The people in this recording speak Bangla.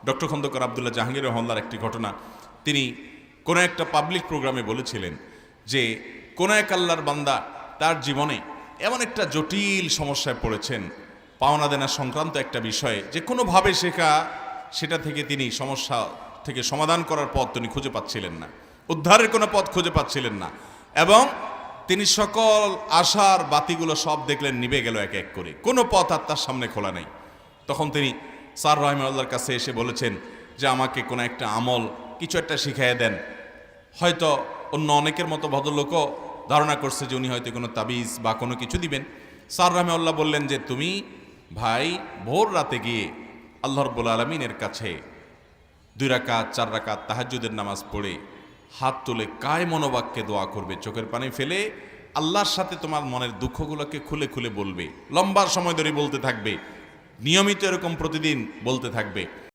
ডক্টর খন্দকার আবদুল্লাহ জাহাঙ্গীর রহমাল্লার একটি ঘটনা, তিনি কোনো একটা পাবলিক প্রোগ্রামে বলেছিলেন যে কোনো এক আল্লাহর বান্দা তার জীবনে এমন একটা জটিল সমস্যায় পড়েছেন, পাওনা দেনা সংক্রান্ত একটা বিষয়ে, যে কোনোভাবে সেটা থেকে তিনি সমস্যা থেকে সমাধান করার পথ তিনি খুঁজে পাচ্ছিলেন না, উদ্ধারের কোনো পথ খুঁজে পাচ্ছিলেন না, এবং তিনি সকল আশার বাতিগুলো সব দেখলেন নিভে গেল এক এক করে, কোনো পথ আর তার সামনে খোলা নেই। তখন তিনি স্যার রহিমাল্লাহর কাছে এসে বলেছেন যে আমাকে কোনো একটা আমল কিছু একটা শিখাইয়ে দেন। হয়তো অন্য অনেকের মতো ভদ্রলোকও ধারণা করছে যে উনি হয়তো কোনো তাবিজ বা কোনো কিছু দিবেন। স্যার রহিমাল্লাহ বললেন যে তুমি ভাই ভোর রাতে গিয়ে আল্লাহ রাব্বুল আলামিনের কাছে 2 রাকাত 4 রাকাত তাহাজ্জুদের নামাজ পড়ে হাত তুলে কায় মনোবাক্যে দোয়া করবে, চোখের পানি ফেলে আল্লাহর সাথে তোমার মনের দুঃখগুলোকে খুলে খুলে বলবে, লম্বা সময় ধরে বলতে থাকবে, নিয়মিত এরকম প্রতিদিন বলতে থাকবে।